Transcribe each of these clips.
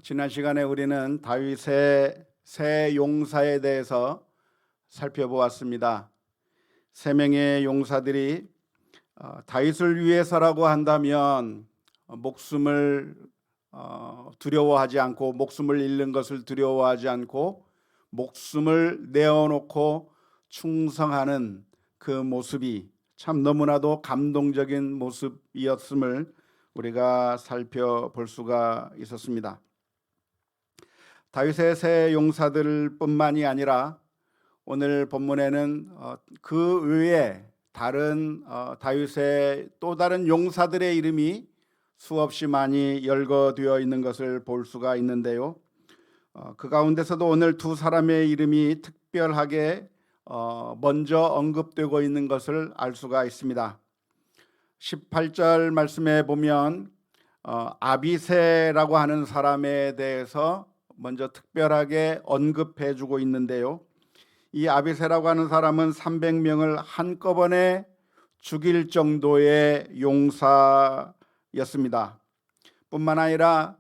지난 시간에 우리는 다윗의 세 용사에 대해서 살펴보았습니다. 세 명의 용사들이 다윗을 위해서라고 한다면 목숨을 두려워하지 않고, 목숨을 잃는 것을 두려워하지 않고 목숨을 내어놓고 충성하는 그 모습이 참 너무나도 감동적인 모습이었음을 우리가 살펴볼 수가 있었습니다. 다윗의 세 용사들뿐만이 아니라 오늘 본문에는 그 외에 다른 다윗의 또 다른 용사들의 이름이 수없이 많이 열거되어 있는 것을 볼 수가 있는데요. 그 가운데서도 오늘 두 사람의 이름이 특별하게 먼저 언급되고 있는 것을 알 수가 있습니다. 18절 말씀에 보면 아비새라고 하는 사람에 대해서 먼저 특별하게 언급해 주고 있는데요. 이 아비새라고 하는 사람은 300명을 한꺼번에 죽일 정도의 용사였습니다. 뿐만 아니라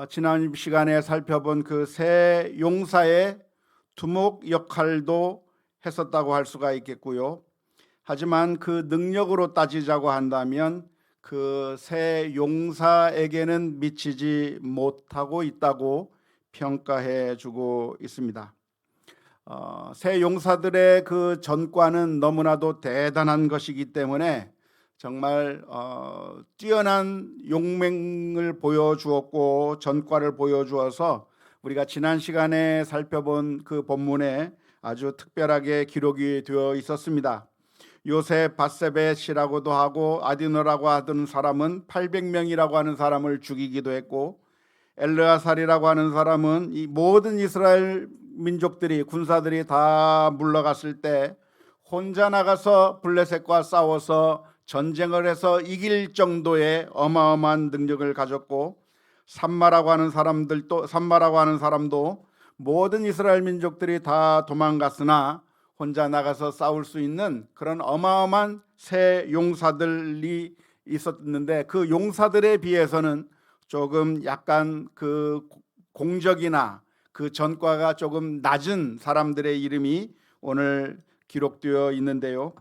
지난 시간에 살펴본 그 세 용사의 두목 역할도 했었다고 할 수가 있겠고요. 하지만 그 능력으로 따지자고 한다면 그 세 용사에게는 미치지 못하고 있다고 평가해 주고 있습니다. 세 용사들의 그 전과는 너무나도 대단한 것이기 때문에 정말 뛰어난 용맹을 보여주었고 전과를 보여주어서 우리가 지난 시간에 살펴본 그 본문에 아주 특별하게 기록이 되어 있었습니다. 요셉 바세벳이라고도 하고 아디노라고 하던 사람은 800명이라고 하는 사람을 죽이기도 했고, 엘르아살이라고 하는 사람은 이 모든 이스라엘 민족들이 군사들이 다 물러갔을 때 혼자 나가서 블레셋과 싸워서 전쟁을 해서 이길 정도의 어마어마한 능력을 가졌고, 산마라고 하는 사람도 모든 이스라엘 민족들이 다 도망갔으나 혼자 나가서 싸울 수 있는 그런 어마어마한 세 용사들이 있었는데, 그 용사들에 비해서는 조금 약간 그 공적이나 그 전과가 조금 낮은 사람들의 이름이 오늘 기록되어 있는데요.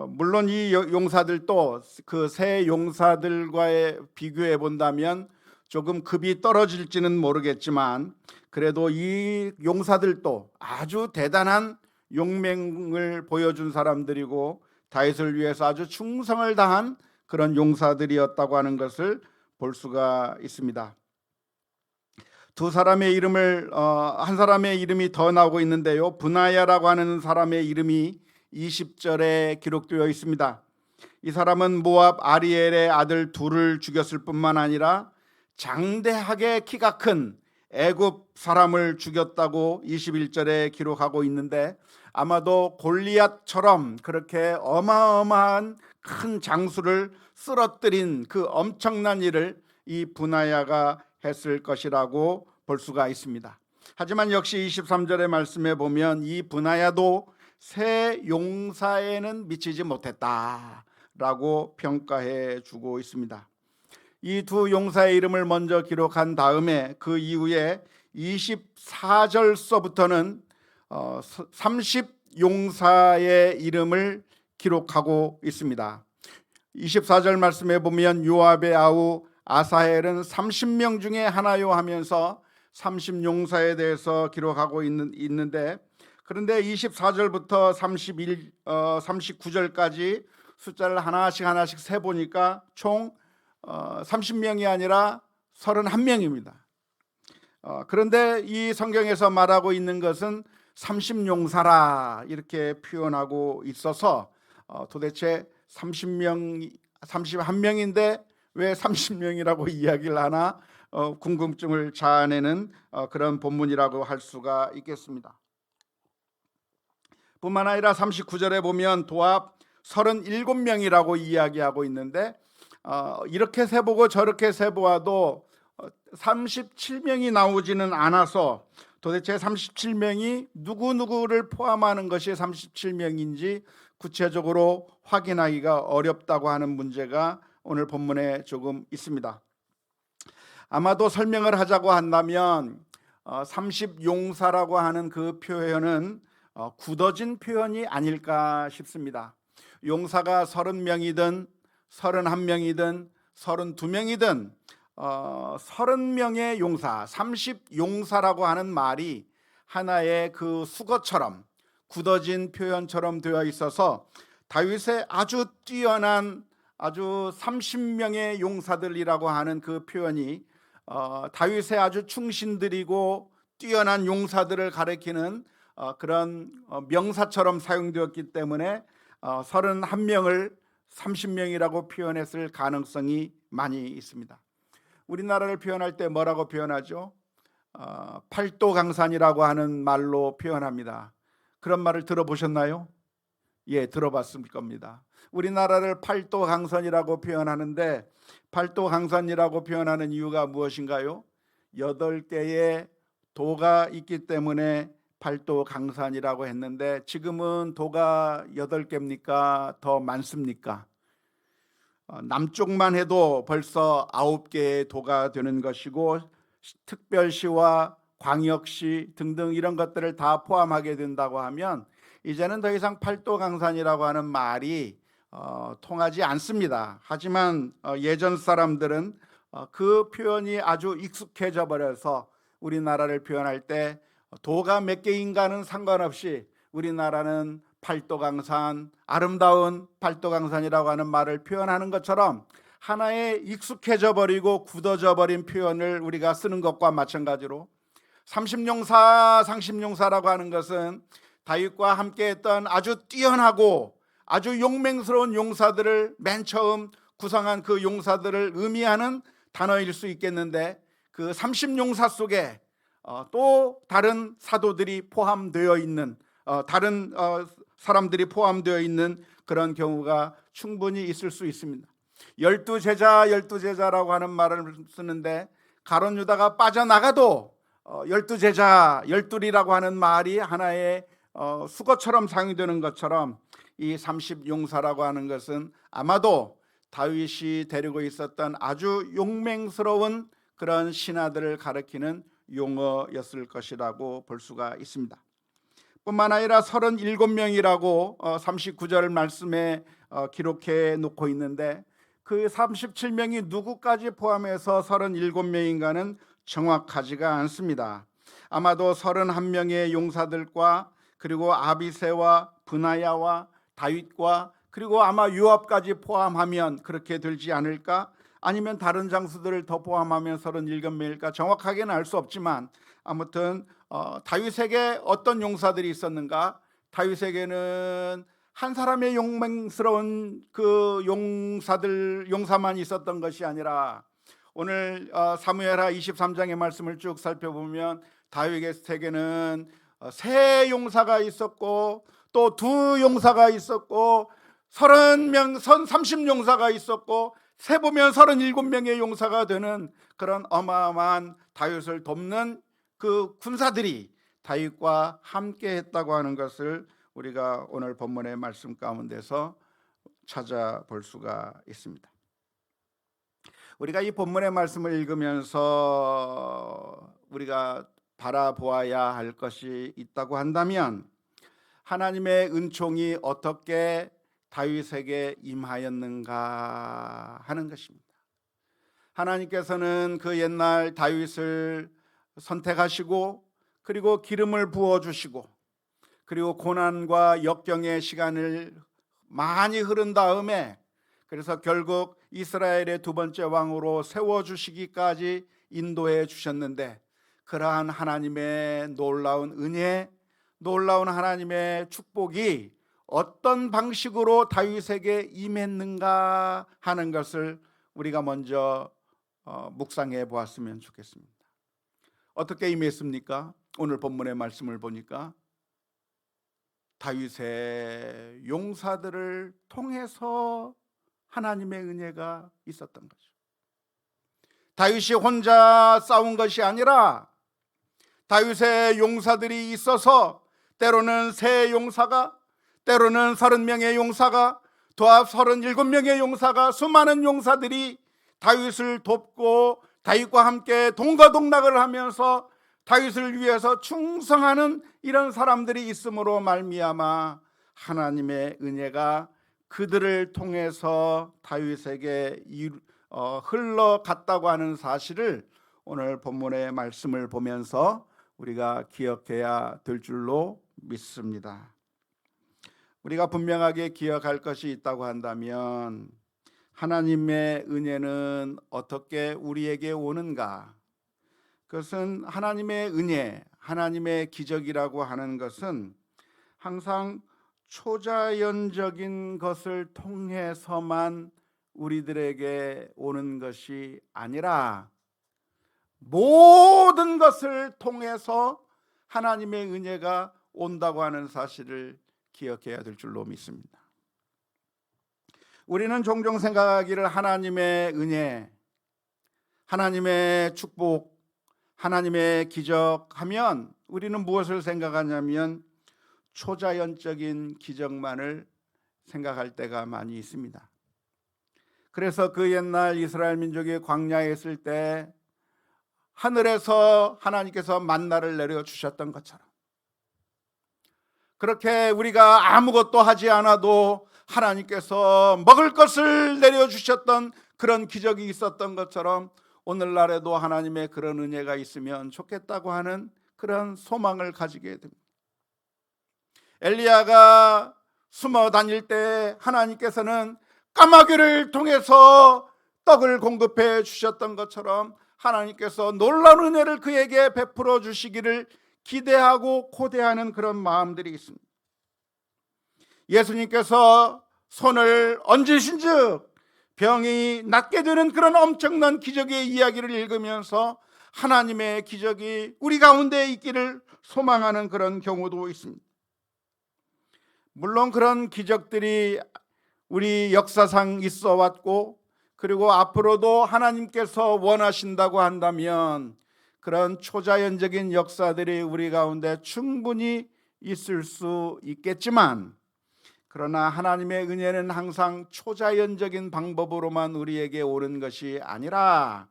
물론 이 용사들도 그 세 용사들과의 비교해 본다면 조금 급이 떨어질지는 모르겠지만, 그래도 이 용사들도 아주 대단한 용맹을 보여준 사람들이고 다윗을 위해서 아주 충성을 다한 그런 용사들이었다고 하는 것을 볼 수가 있습니다. 두 사람의 이름을 한 사람의 이름이 더 나오고 있는데요. 브나야라고 하는 사람의 이름이 20절에 기록되어 있습니다. 이 사람은 모압 아리엘의 아들 둘을 죽였을 뿐만 아니라 장대하게 키가 큰 애굽 사람을 죽였다고 21절에 기록하고 있는데, 아마도 골리앗처럼 그렇게 어마어마한 큰 장수를 쓰러뜨린 그 엄청난 일을 이 브나야가 했을 것이라고 볼 수가 있습니다. 하지만 역시 23절의 말씀에 보면 이 브나야도 세 용사에는 미치지 못했다라고 평가해 주고 있습니다. 이 두 용사의 이름을 먼저 기록한 다음에 그 이후에 24절서부터는 30용사의 이름을 기록하고 있습니다. 24절 말씀에 보면 요압의 아우 아사헬은 30명 중에 하나요 하면서 30용사에 대해서 기록하고 있는데, 그런데 24절부터 39절까지 숫자를 하나씩 세보니까 총 30명이 아니라 31명입니다. 그런데 이 성경에서 말하고 있는 것은 30용사라 이렇게 표현하고 있어서 도대체 31명인데 왜 30명이라고 이야기를 하나 궁금증을 자아내는 그런 본문이라고 할 수가 있겠습니다. 뿐만 아니라 39절에 보면 도합 37명이라고 이야기하고 있는데, 이렇게 세보고 저렇게 세보아도 37명이 나오지는 않아서 도대체 37명이 누구누구를 포함하는 것이 37명인지 구체적으로 확인하기가 어렵다고 하는 문제가 오늘 본문에 조금 있습니다. 아마도 설명을 하자고 한다면 30용사라고 하는 그 표현은 굳어진 표현이 아닐까 싶습니다. 용사가 30명이든 31명이든 32명이든 30명의 용사, 30용사라고 하는 말이 하나의 그 수거처럼 굳어진 표현처럼 되어 있어서 다윗의 아주 뛰어난 아주 30명의 용사들이라고 하는 그 표현이 다윗의 아주 충신들이고 뛰어난 용사들을 가리키는 그런 명사처럼 사용되었기 때문에 31명을 30명이라고 표현했을 가능성이 많이 있습니다. 우리나라를 표현할 때 뭐라고 표현하죠? 팔도강산이라고 하는 말로 표현합니다. 그런 말을 들어보셨나요? 예, 들어봤을 겁니다. 우리나라를 팔도강산이라고 표현하는데 팔도강산이라고 표현하는 이유가 무엇인가요? 8개의 도가 있기 때문에 팔도강산이라고 했는데 지금은 도가 8개입니까? 더 많습니까? 남쪽만 해도 벌써 9개의 도가 되는 것이고 특별시와 광역시 등등 이런 것들을 다 포함하게 된다고 하면 이제는 더 이상 팔도강산이라고 하는 말이 통하지 않습니다. 하지만 예전 사람들은 그 표현이 아주 익숙해져 버려서 우리나라를 표현할 때 도가 몇 개인가는 상관없이 우리나라는 팔도강산, 아름다운 팔도강산이라고 하는 말을 표현하는 것처럼 하나에 익숙해져 버리고 굳어져 버린 표현을 우리가 쓰는 것과 마찬가지로 30용사라고 하는 것은 다윗과 함께했던 아주 뛰어나고 아주 용맹스러운 용사들을 맨 처음 구성한 그 용사들을 의미하는 단어일 수 있겠는데 그 30용사 속에 또 다른 사도들이 포함되어 있는 다른 사람들이 포함되어 있는 그런 경우가 충분히 있을 수 있습니다. 12제자라고 하는 말을 쓰는데 가룟 유다가 빠져나가도 12제자, 12이라고 하는 말이 하나의 수거처럼 사용되는 것처럼 이 30용사라고 하는 것은 아마도 다윗이 데리고 있었던 아주 용맹스러운 그런 신하들을 가리키는 용어였을 것이라고 볼 수가 있습니다. 뿐만 아니라 37명이라고 39절 말씀에 기록해 놓고 있는데 그 37명이 누구까지 포함해서 37명인가는 정확하지가 않습니다. 아마도 31명의 용사들과 그리고 아비새와 브나야와 다윗과 그리고 아마 요압까지 포함하면 그렇게 되지 않을까? 아니면 다른 장수들을 더 포함하면 37명일까? 정확하게는 알 수 없지만 아무튼 다윗에게 어떤 용사들이 있었는가? 다윗에게는 한 사람의 용맹스러운 그 용사만 있었던 것이 아니라 오늘 사무엘하 23장의 말씀을 쭉 살펴보면 다윗에게는 세 용사가 있었고 또 두 용사가 있었고 30용사가 있었고 세보면 37명의 용사가 되는 그런 어마어마한 다윗을 돕는 그 군사들이 다윗과 함께 했다고 하는 것을 우리가 오늘 본문의 말씀 가운데서 찾아볼 수가 있습니다. 우리가 이 본문의 말씀을 읽으면서 우리가 바라보아야 할 것이 있다고 한다면 하나님의 은총이 어떻게 다윗에게 임하였는가 하는 것입니다. 하나님께서는 그 옛날 다윗을 선택하시고 그리고 기름을 부어주시고 그리고 고난과 역경의 시간을 많이 흐른 다음에 그래서 결국 이스라엘의 두 번째 왕으로 세워주시기까지 인도해 주셨는데 그러한 하나님의 놀라운 은혜, 놀라운 하나님의 축복이 어떤 방식으로 다윗에게 임했는가 하는 것을 우리가 먼저 묵상해 보았으면 좋겠습니다. 어떻게 임했습니까? 오늘 본문의 말씀을 보니까 다윗의 용사들을 통해서 하나님의 은혜가 있었던 거죠. 다윗이 혼자 싸운 것이 아니라 다윗의 용사들이 있어서 때로는 세 용사가 때로는 30명의 용사가 도합 37명의 용사가 수많은 용사들이 다윗을 돕고 다윗과 함께 동거동락을 하면서 다윗을 위해서 충성하는 이런 사람들이 있음으로 말미암아 하나님의 은혜가 그들을 통해서 다윗에게 흘러갔다고 하는 사실을 오늘 본문의 말씀을 보면서 우리가 기억해야 될 줄로 믿습니다. 우리가 분명하게 기억할 것이 있다고 한다면 하나님의 은혜는 어떻게 우리에게 오는가? 그것은 하나님의 은혜, 하나님의 기적이라고 하는 것은 항상 초자연적인 것을 통해서만 우리들에게 오는 것이 아니라 모든 것을 통해서 하나님의 은혜가 온다고 하는 사실을 기억해야 될 줄로 믿습니다. 우리는 종종 생각하기를 하나님의 은혜, 하나님의 축복, 하나님의 기적 하면 우리는 무엇을 생각하냐면 초자연적인 기적만을 생각할 때가 많이 있습니다. 그래서 그 옛날 이스라엘 민족이 광야에 있을 때 하늘에서 하나님께서 만나를 내려주셨던 것처럼 그렇게 우리가 아무것도 하지 않아도 하나님께서 먹을 것을 내려주셨던 그런 기적이 있었던 것처럼 오늘날에도 하나님의 그런 은혜가 있으면 좋겠다고 하는 그런 소망을 가지게 됩니다. 엘리야가 숨어 다닐 때 하나님께서는 까마귀를 통해서 떡을 공급해 주셨던 것처럼 하나님께서 놀라운 은혜를 그에게 베풀어 주시기를 기대하고 고대하는 그런 마음들이 있습니다. 예수님께서 손을 얹으신즉 병이 낫게 되는 그런 엄청난 기적의 이야기를 읽으면서 하나님의 기적이 우리 가운데 있기를 소망하는 그런 경우도 있습니다. 물론 그런 기적들이 우리 역사상 있어 왔고 그리고 앞으로도 하나님께서 원하신다고 한다면 그런 초자연적인 역사들이 우리 가운데 충분히 있을 수 있겠지만 그러나 하나님의 은혜는 항상 초자연적인 방법으로만 우리에게 오는 것이 아니라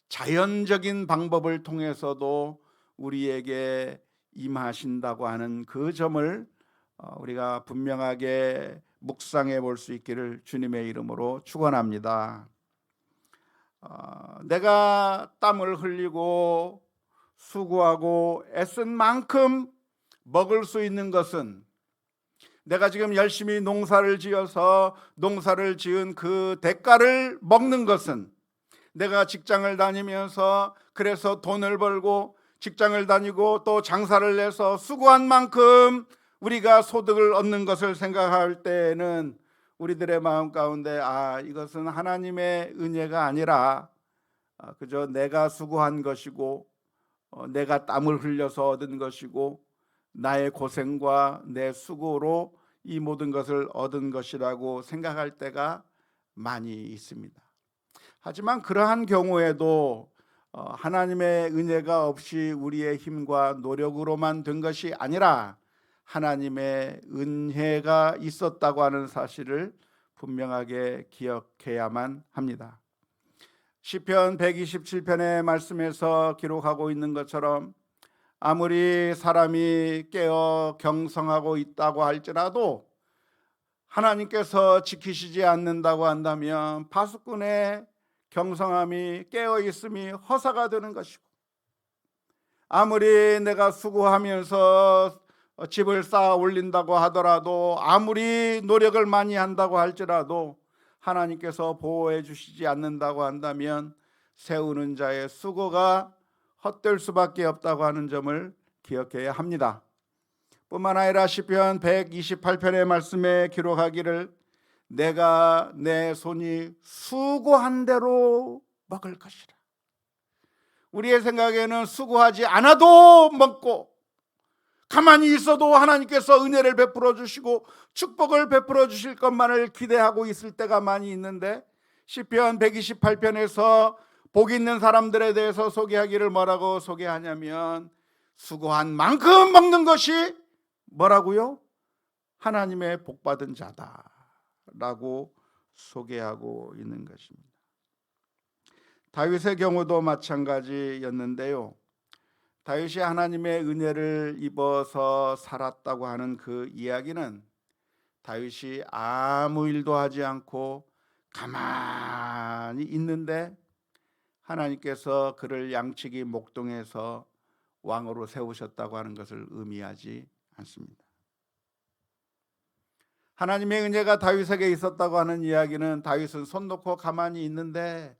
자연적인 방법을 통해서도 우리에게 임하신다고 하는 그 점을 우리가 분명하게 묵상해 볼 수 있기를 주님의 이름으로 축원합니다. 내가 땀을 흘리고 수고하고 애쓴 만큼 먹을 수 있는 것은 내가 지금 열심히 농사를 지어서 농사를 지은 그 대가를 먹는 것은 내가 직장을 다니면서 그래서 돈을 벌고 직장을 다니고 또 장사를 해서 수고한 만큼 우리가 소득을 얻는 것을 생각할 때에는 우리들의 마음 가운데 이것은 하나님의 은혜가 아니라 그저 내가 수고한 것이고 내가 땀을 흘려서 얻은 것이고 나의 고생과 내 수고로 이 모든 것을 얻은 것이라고 생각할 때가 많이 있습니다. 하지만 그러한 경우에도 하나님의 은혜가 없이 우리의 힘과 노력으로만 된 것이 아니라 하나님의 은혜가 있었다고 하는 사실을 분명하게 기억해야만 합니다. 시편 127편의 말씀에서 기록하고 있는 것처럼 아무리 사람이 깨어 경성하고 있다고 할지라도 하나님께서 지키시지 않는다고 한다면 파수꾼의 경성함이 깨어 있음이 허사가 되는 것이고 아무리 내가 수고하면서 집을 쌓아 올린다고 하더라도 아무리 노력을 많이 한다고 할지라도 하나님께서 보호해 주시지 않는다고 한다면 세우는 자의 수고가 헛될 수밖에 없다고 하는 점을 기억해야 합니다. 뿐만 아니라 시편 128편의 말씀에 기록하기를 내가 내 손이 수고한 대로 먹을 것이라. 우리의 생각에는 수고하지 않아도 먹고 가만히 있어도 하나님께서 은혜를 베풀어 주시고 축복을 베풀어 주실 것만을 기대하고 있을 때가 많이 있는데 시편 128편에서 복 있는 사람들에 대해서 소개하기를 뭐라고 소개하냐면 수고한 만큼 먹는 것이 뭐라고요? 하나님의 복받은 자다라고 소개하고 있는 것입니다. 다윗의 경우도 마찬가지였는데요. 다윗이 하나님의 은혜를 입어서 살았다고 하는 그 이야기는 다윗이 아무 일도 하지 않고 가만히 있는데 하나님께서 그를 양치기 목동에서 왕으로 세우셨다고 하는 것을 의미하지 않습니다. 하나님의 은혜가 다윗에게 있었다고 하는 이야기는 다윗은 손 놓고 가만히 있는데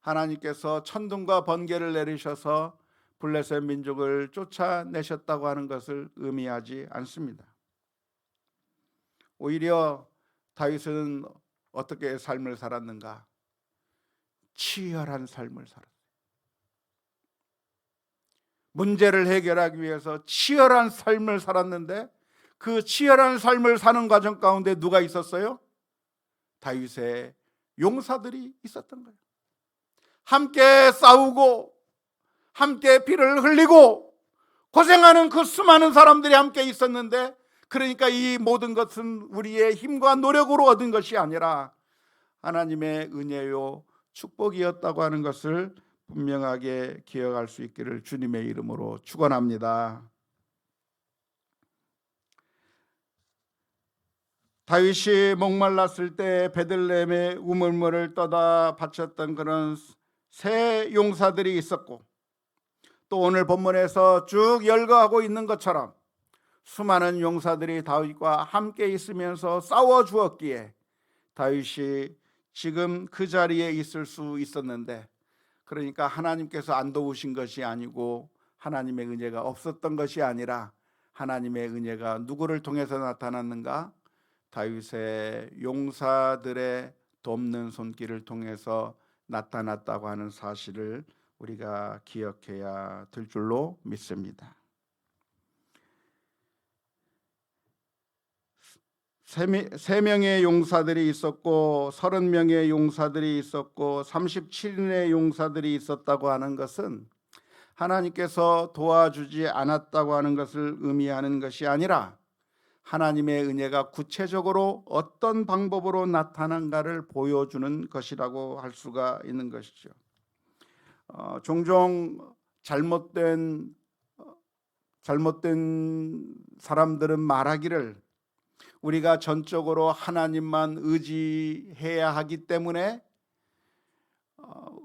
하나님께서 천둥과 번개를 내리셔서 블레셋 민족을 쫓아내셨다고 하는 것을 의미하지 않습니다. 오히려 다윗은 어떻게 삶을 살았는가? 치열한 삶을 살았어요. 문제를 해결하기 위해서 치열한 삶을 살았는데 그 치열한 삶을 사는 과정 가운데 누가 있었어요? 다윗의 용사들이 있었던 거예요. 함께 싸우고 함께 피를 흘리고 고생하는 그 수많은 사람들이 함께 있었는데, 그러니까 이 모든 것은 우리의 힘과 노력으로 얻은 것이 아니라 하나님의 은혜요 축복이었다고 하는 것을 분명하게 기억할 수 있기를 주님의 이름으로 축원합니다. 다윗이 목말랐을 때 베들레헴의 우물물을 떠다 바쳤던 그런 세 용사들이 있었고, 또 오늘 본문에서 쭉 열거하고 있는 것처럼 수많은 용사들이 다윗과 함께 있으면서 싸워 주었기에 다윗이 지금 그 자리에 있을 수 있었는데, 그러니까 하나님께서 안 도우신 것이 아니고 하나님의 은혜가 없었던 것이 아니라 하나님의 은혜가 누구를 통해서 나타났는가? 다윗의 용사들의 돕는 손길을 통해서 나타났다고 하는 사실을 우리가 기억해야 될 줄로 믿습니다. 세 명의 용사들이 있었고 30명의 용사들이 있었고 37인의 용사들이 있었다고 하는 것은 하나님께서 도와주지 않았다고 하는 것을 의미하는 것이 아니라 하나님의 은혜가 구체적으로 어떤 방법으로 나타난가를 보여주는 것이라고 할 수가 있는 것이죠. 종종 잘못된 사람들은 말하기를 우리가 전적으로 하나님만 의지해야 하기 때문에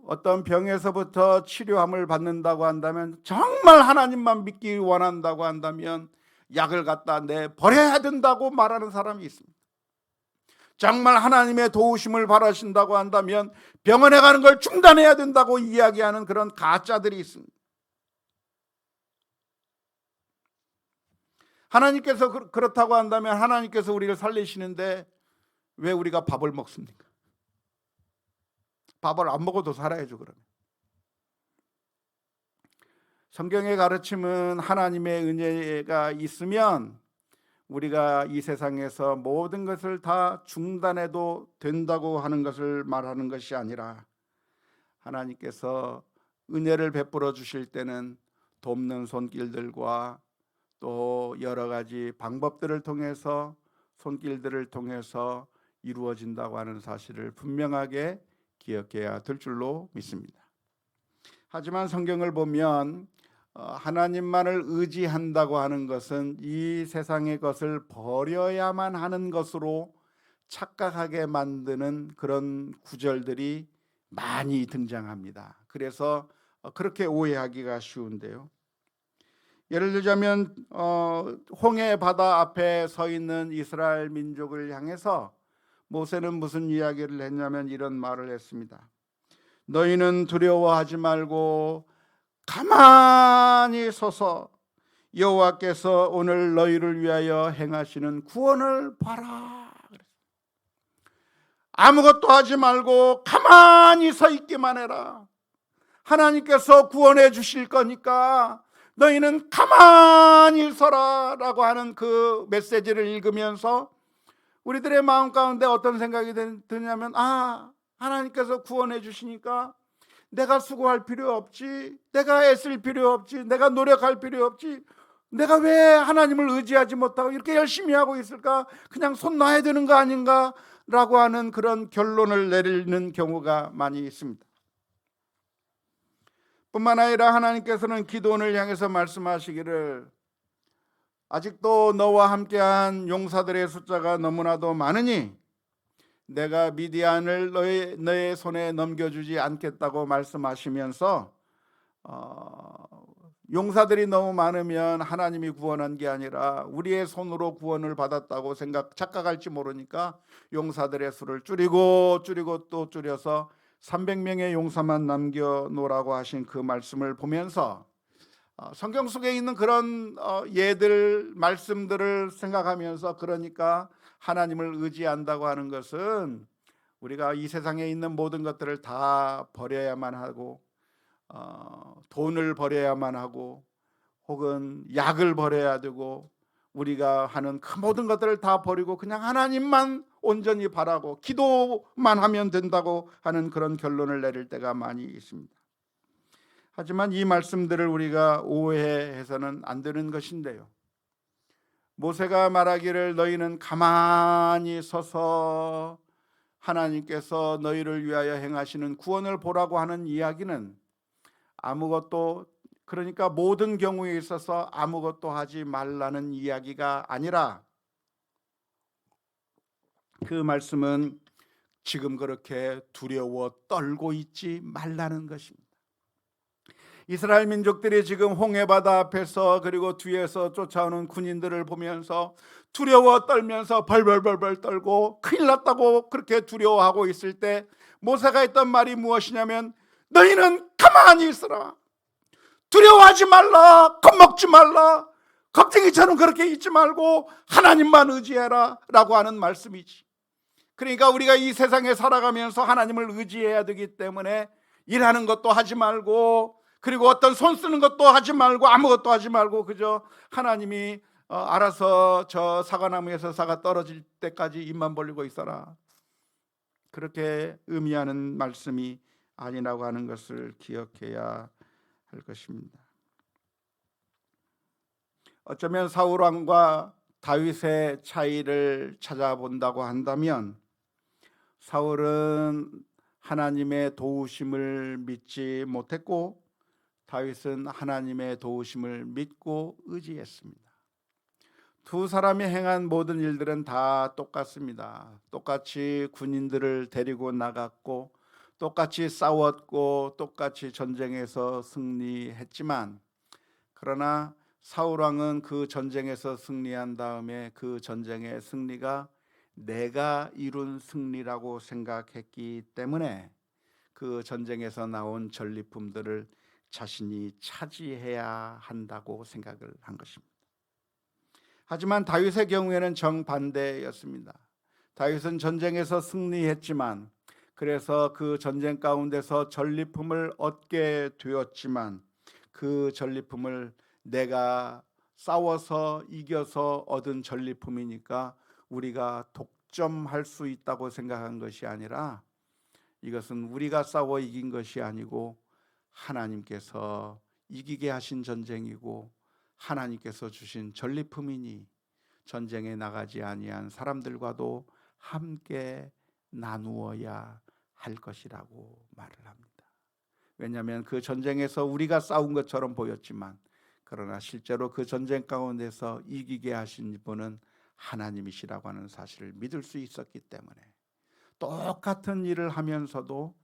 어떤 병에서부터 치료함을 받는다고 한다면, 정말 하나님만 믿기 원한다고 한다면 약을 갖다 내버려야 된다고 말하는 사람이 있습니다. 정말 하나님의 도우심을 바라신다고 한다면 병원에 가는 걸 중단해야 된다고 이야기하는 그런 가짜들이 있습니다. 하나님께서 그렇다고 한다면 하나님께서 우리를 살리시는데 왜 우리가 밥을 먹습니까? 밥을 안 먹어도 살아야죠. 그러면 성경의 가르침은 하나님의 은혜가 있으면 우리가 이 세상에서 모든 것을 다 중단해도 된다고 하는 것을 말하는 것이 아니라, 하나님께서 은혜를 베풀어 주실 때는 돕는 손길들과 또 여러 가지 방법들을 통해서, 손길들을 통해서 이루어진다고 하는 사실을 분명하게 기억해야 될 줄로 믿습니다. 하지만 성경을 보면 하나님만을 의지한다고 하는 것은 이 세상의 것을 버려야만 하는 것으로 착각하게 만드는 그런 구절들이 많이 등장합니다. 그래서 그렇게 오해하기가 쉬운데요. 예를 들자면 홍해 바다 앞에 서 있는 이스라엘 민족을 향해서 모세는 무슨 이야기를 했냐면 이런 말을 했습니다. 너희는 두려워하지 말고 가만히 서서 여호와께서 오늘 너희를 위하여 행하시는 구원을 봐라. 아무것도 하지 말고 가만히 서 있기만 해라. 하나님께서 구원해 주실 거니까 너희는 가만히 서라 라고 하는 그 메시지를 읽으면서 우리들의 마음 가운데 어떤 생각이 드냐면, 하나님께서 구원해 주시니까 내가 수고할 필요 없지, 내가 애쓸 필요 없지, 내가 노력할 필요 없지, 내가 왜 하나님을 의지하지 못하고 이렇게 열심히 하고 있을까? 그냥 손 놔야 되는 거 아닌가? 라고 하는 그런 결론을 내리는 경우가 많이 있습니다. 뿐만 아니라 하나님께서는 기드온을 향해서 말씀하시기를 아직도 너와 함께한 용사들의 숫자가 너무나도 많으니 내가 미디안을 너의 손에 넘겨주지 않겠다고 말씀하시면서 용사들이 너무 많으면 하나님이 구원한 게 아니라 우리의 손으로 구원을 받았다고 착각할지 모르니까 용사들의 수를 줄이고 또 줄여서 300명의 용사만 남겨놓으라고 하신 그 말씀을 보면서 성경 속에 있는 그런 예들 말씀들을 생각하면서, 그러니까 하나님을 의지한다고 하는 것은 우리가 이 세상에 있는 모든 것들을 다 버려야만 하고 돈을 버려야만 하고 혹은 약을 버려야 되고 우리가 하는 그 모든 것들을 다 버리고 그냥 하나님만 온전히 바라고 기도만 하면 된다고 하는 그런 결론을 내릴 때가 많이 있습니다. 하지만 이 말씀들을 우리가 오해해서는 안 되는 것인데요, 모세가 말하기를 너희는 가만히 서서 하나님께서 너희를 위하여 행하시는 구원을 보라고 하는 이야기는 아무것도, 그러니까 모든 경우에 있어서 아무것도 하지 말라는 이야기가 아니라, 그 말씀은 지금 그렇게 두려워 떨고 있지 말라는 것입니다. 이스라엘 민족들이 지금 홍해바다 앞에서 그리고 뒤에서 쫓아오는 군인들을 보면서 두려워 떨면서 벌벌벌 떨고 큰일 났다고 그렇게 두려워하고 있을 때 모세가 했던 말이 무엇이냐면 너희는 가만히 있으라, 두려워하지 말라, 겁먹지 말라, 겁쟁이처럼 그렇게 있지 말고 하나님만 의지해라 라고 하는 말씀이지. 그러니까 우리가 이 세상에 살아가면서 하나님을 의지해야 되기 때문에 일하는 것도 하지 말고, 그리고 어떤 손 쓰는 것도 하지 말고, 아무것도 하지 말고 그저 하나님이 알아서 저 사과나무에서 사과 떨어질 때까지 입만 벌리고 있어라, 그렇게 의미하는 말씀이 아니라고 하는 것을 기억해야 할 것입니다. 어쩌면 사울 왕과 다윗의 차이를 찾아본다고 한다면, 사울은 하나님의 도우심을 믿지 못했고 다윗은 하나님의 도우심을 믿고 의지했습니다. 두 사람이 행한 모든 일들은 다 똑같습니다. 똑같이 군인들을 데리고 나갔고 똑같이 싸웠고 똑같이 전쟁에서 승리했지만, 그러나 사울 왕은 그 전쟁에서 승리한 다음에 그 전쟁의 승리가 내가 이룬 승리라고 생각했기 때문에 그 전쟁에서 나온 전리품들을 자신이 차지해야 한다고 생각을 한 것입니다. 하지만 다윗의 경우에는 정반대였습니다. 다윗은 전쟁에서 승리했지만, 그래서 그 전쟁 가운데서 전리품을 얻게 되었지만, 그 전리품을 내가 싸워서 이겨서 얻은 전리품이니까 우리가 독점할 수 있다고 생각한 것이 아니라, 이것은 우리가 싸워 이긴 것이 아니고 하나님께서 이기게 하신 전쟁이고 하나님께서 주신 전리품이니 전쟁에 나가지 아니한 사람들과도 함께 나누어야 할 것이라고 말을 합니다. 왜냐하면 그 전쟁에서 우리가 싸운 것처럼 보였지만, 그러나 실제로 그 전쟁 가운데서 이기게 하신 분은 하나님이시라고 하는 사실을 믿을 수 있었기 때문에, 똑같은 일을 하면서도,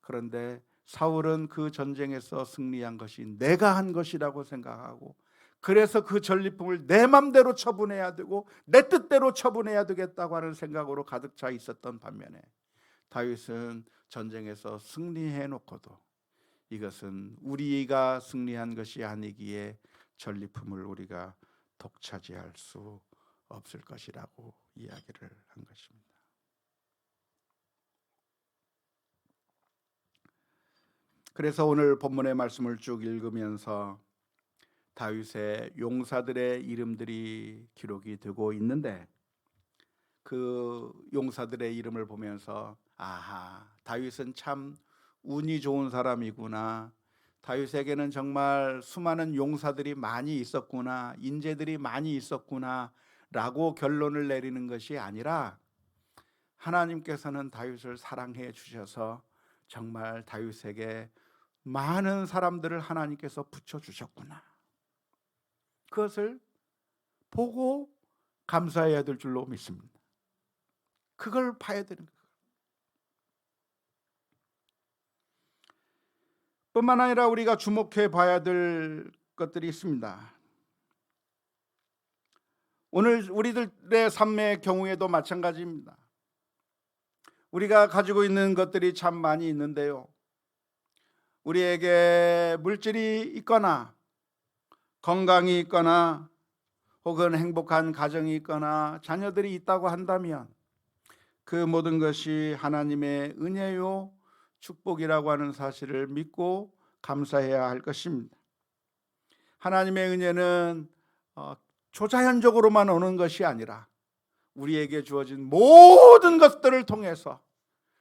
그런데 사울은 그 전쟁에서 승리한 것이 내가 한 것이라고 생각하고, 그래서 그 전리품을 내 맘대로 처분해야 되고 내 뜻대로 처분해야 되겠다고 하는 생각으로 가득 차 있었던 반면에, 다윗은 전쟁에서 승리해 놓고도 이것은 우리가 승리한 것이 아니기에 전리품을 우리가 독차지할 수 없을 것이라고 이야기를 한 것입니다. 그래서 오늘 본문의 말씀을 쭉 읽으면서 다윗의 용사들의 이름들이 기록이 되고 있는데, 그 용사들의 이름을 보면서 아하, 다윗은 참 운이 좋은 사람이구나, 다윗에게는 정말 수많은 용사들이 많이 있었구나, 인재들이 많이 있었구나 라고 결론을 내리는 것이 아니라, 하나님께서는 다윗을 사랑해 주셔서 정말 다윗에게 많은 사람들을 하나님께서 붙여주셨구나. 그것을 보고 감사해야 될 줄로 믿습니다. 그걸 봐야 되는 거예요. 뿐만 아니라 우리가 주목해 봐야 될 것들이 있습니다. 오늘 우리들의 삶의 경우에도 마찬가지입니다. 우리가 가지고 있는 것들이 참 많이 있는데요, 우리에게 물질이 있거나 건강이 있거나 혹은 행복한 가정이 있거나 자녀들이 있다고 한다면 그 모든 것이 하나님의 은혜요 축복이라고 하는 사실을 믿고 감사해야 할 것입니다. 하나님의 은혜는 초자연적으로만 오는 것이 아니라 우리에게 주어진 모든 것들을 통해서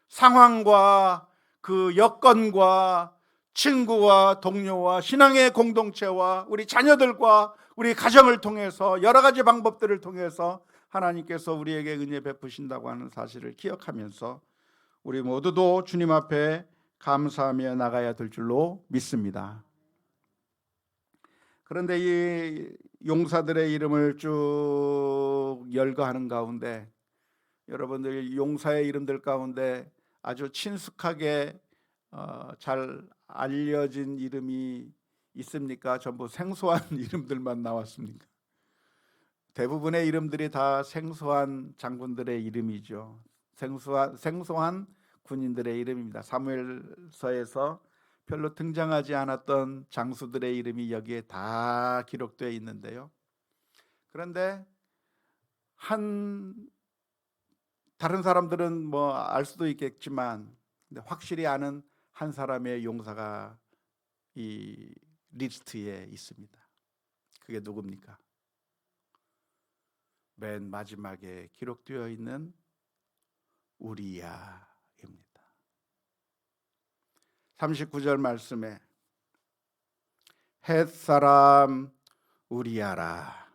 상황과 그 여건과 친구와 동료와 신앙의 공동체와 우리 자녀들과 우리 가정을 통해서 여러 가지 방법들을 통해서 하나님께서 우리에게 은혜 베푸신다고 하는 사실을 기억하면서 우리 모두도 주님 앞에 감사하며 나가야 될 줄로 믿습니다. 그런데 이 용사들의 이름을 쭉 열거하는 가운데 여러분들 용사의 이름들 가운데 아주 친숙하게 잘 알려진 이름이 있습니까? 전부 생소한 이름들만 나왔습니까? 대부분의 이름들이 다 생소한 장군들의 이름이죠. 생소한 군인들의 이름입니다. 사무엘서에서 별로 등장하지 않았던 장수들의 이름이 여기에 다 기록되어 있는데요. 그런데 다른 사람들은 뭐 알 수도 있겠지만 확실히 아는 한 사람의 용사가 이 리스트에 있습니다. 그게 누굽니까? 맨 마지막에 기록되어 있는 우리야입니다. 39절 말씀에 헷 사람 우리야라.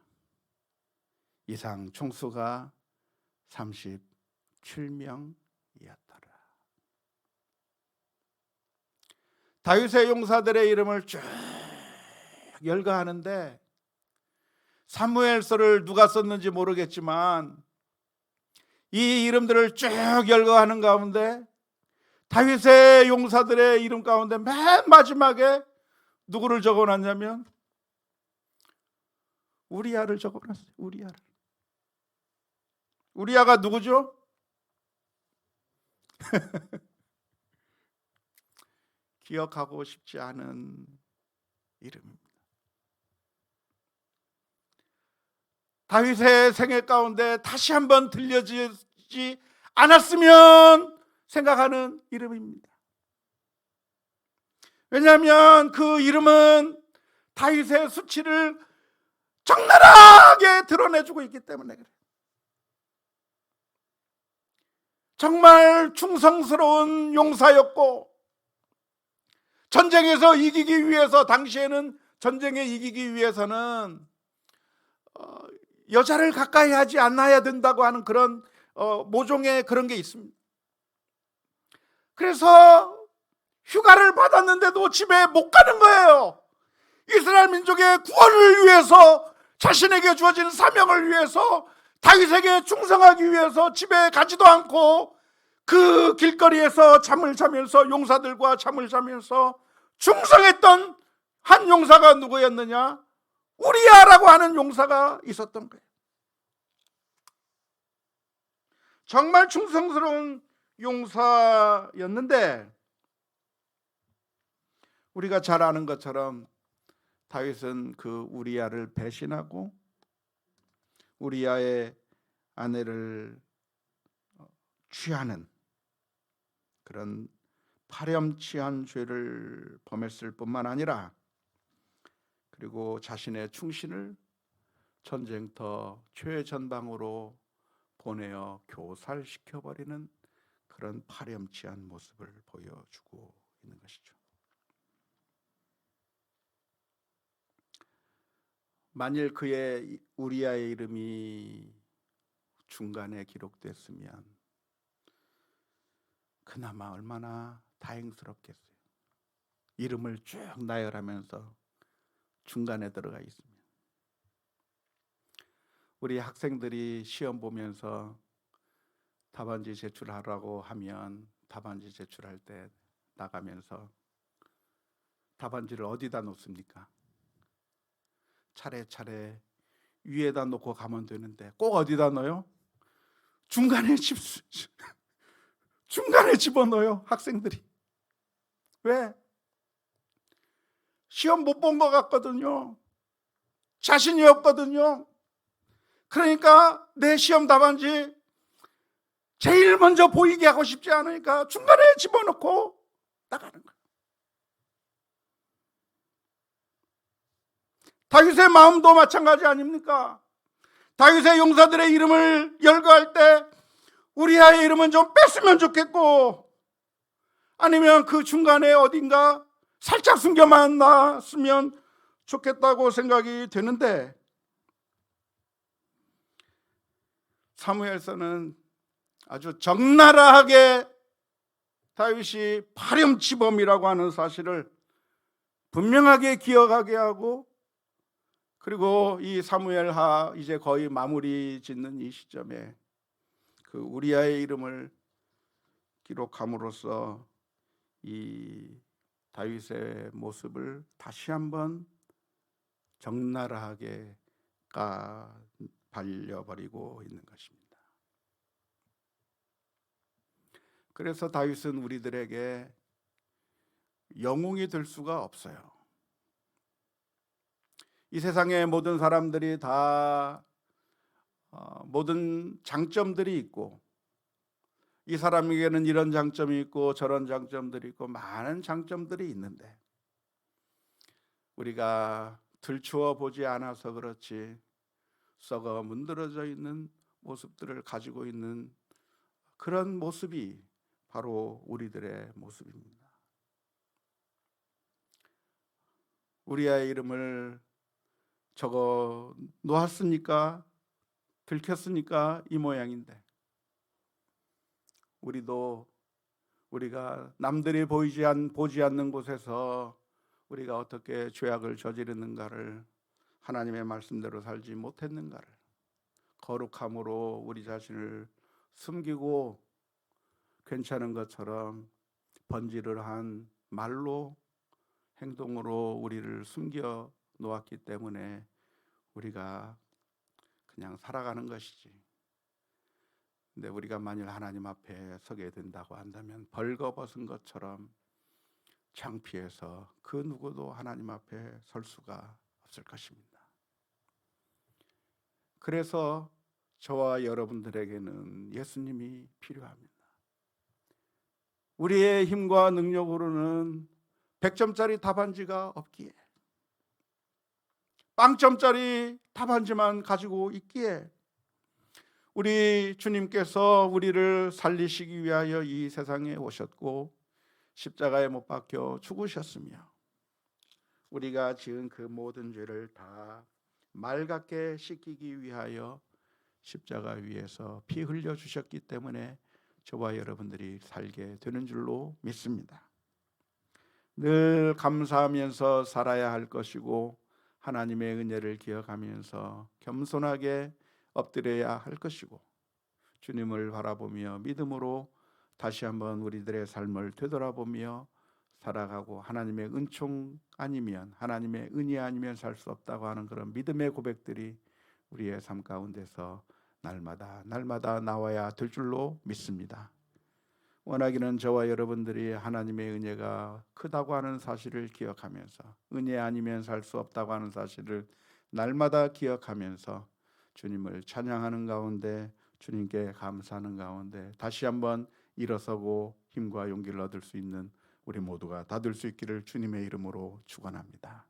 이상 총수가 37명이었더라. 다윗의 용사들의 이름을 쭉 열거하는데 사무엘서를 누가 썼는지 모르겠지만 이 이름들을 쭉 열거하는 가운데 다윗의 용사들의 이름 가운데 맨 마지막에 누구를 적어놨냐면 우리야를 적어놨어요. 우리야가 누구죠? 기억하고 싶지 않은 이름입니다. 다윗의 생애 가운데 다시 한번 들려지지 않았으면 생각하는 이름입니다. 왜냐하면 그 이름은 다윗의 수치를 적나라하게 드러내주고 있기 때문에 그래요. 정말 충성스러운 용사였고 전쟁에서 이기기 위해서, 당시에는 전쟁에 이기기 위해서는 여자를 가까이 하지 않아야 된다고 하는 그런 모종의 그런 게 있습니다. 그래서 휴가를 받았는데도 집에 못 가는 거예요. 이스라엘 민족의 구원을 위해서, 자신에게 주어진 사명을 위해서, 다윗에게 충성하기 위해서 집에 가지도 않고 그 길거리에서 잠을 자면서, 용사들과 잠을 자면서 충성했던 한 용사가 누구였느냐? 우리야라고 하는 용사가 있었던 거예요. 정말 충성스러운 용사였는데 우리가 잘 아는 것처럼 다윗은 그 우리야를 배신하고 우리야의 아내를 취하는 그런 파렴치한 죄를 범했을 뿐만 아니라 그리고 자신의 충신을 전쟁터 최전방으로 보내어 교살시켜버리는 그런 파렴치한 모습을 보여주고 있는 것이죠. 만일 그의 우리야의 이름이 중간에 기록됐으면 그나마 얼마나 다행스럽겠어요. 이름을 쭉 나열하면서 중간에 들어가 있습니다. 우리 학생들이 시험 보면서 답안지 제출하라고 하면 답안지 제출할 때 나가면서 답안지를 어디다 놓습니까? 차례차례 위에다 놓고 가면 되는데 꼭 어디다 넣어요? 중간에 집어넣어요, 학생들이. 왜? 시험 못 본 것 같거든요. 자신이 없거든요. 그러니까 내 시험 답안지 제일 먼저 보이게 하고 싶지 않으니까 중간에 집어넣고 나가는 거예요. 다윗의 마음도 마찬가지 아닙니까? 다윗의 용사들의 이름을 열거할 때 우리아의 이름은 좀 뺐으면 좋겠고, 아니면 그 중간에 어딘가 살짝 숨겨만 놨으면 좋겠다고 생각이 되는데, 사무엘서는 아주 적나라하게 다윗이 파렴치범이라고 하는 사실을 분명하게 기억하게 하고, 그리고 이 사무엘하 이제 거의 마무리 짓는 이 시점에 그 우리아의 이름을 기록함으로써 이 다윗의 모습을 다시 한번 적나라하게 발려버리고 있는 것입니다. 그래서 다윗은 우리들에게 영웅이 될 수가 없어요. 이 세상의 모든 사람들이 다 모든 장점들이 있고, 이 사람에게는 이런 장점이 있고 저런 장점들이 있고 많은 장점들이 있는데, 우리가 들추어 보지 않아서 그렇지 썩어 문드러져 있는 모습들을 가지고 있는 그런 모습이 바로 우리들의 모습입니다. 우리의 이름을 적어 놓았으니까, 들켰으니까 이 모양인데, 우리도 우리가 남들이 보지 않는 곳에서 우리가 어떻게 죄악을 저지르는가를, 하나님의 말씀대로 살지 못했는가를, 거룩함으로 우리 자신을 숨기고 괜찮은 것처럼 번지를 한 말로, 행동으로 우리를 숨겨 놓았기 때문에 우리가 그냥 살아가는 것이지. 근데 우리가 만일 하나님 앞에 서게 된다고 한다면 벌거벗은 것처럼 창피해서 그 누구도 하나님 앞에 설 수가 없을 것입니다. 그래서 저와 여러분들에게는 예수님이 필요합니다. 우리의 힘과 능력으로는 100점짜리 답안지가 없기에, 빵점짜리 답안지만 가지고 있기에, 우리 주님께서 우리를 살리시기 위하여 이 세상에 오셨고 십자가에 못 박혀 죽으셨으며, 우리가 지은 그 모든 죄를 다 맑게 씻기기 위하여 십자가 위에서 피 흘려 주셨기 때문에 저와 여러분들이 살게 되는 줄로 믿습니다. 늘 감사하면서 살아야 할 것이고, 하나님의 은혜를 기억하면서 겸손하게 엎드려야 할 것이고, 주님을 바라보며 믿음으로 다시 한번 우리들의 삶을 되돌아보며 살아가고, 하나님의 은총 아니면, 하나님의 은혜 아니면 살 수 없다고 하는 그런 믿음의 고백들이 우리의 삶 가운데서 날마다 나와야 될 줄로 믿습니다. 원하기는 저와 여러분들이 하나님의 은혜가 크다고 하는 사실을 기억하면서, 은혜 아니면 살 수 없다고 하는 사실을 날마다 기억하면서 주님을 찬양하는 가운데, 주님께 감사하는 가운데 다시 한번 일어서고 힘과 용기를 얻을 수 있는 우리 모두가 다 될 수 있기를 주님의 이름으로 축원합니다.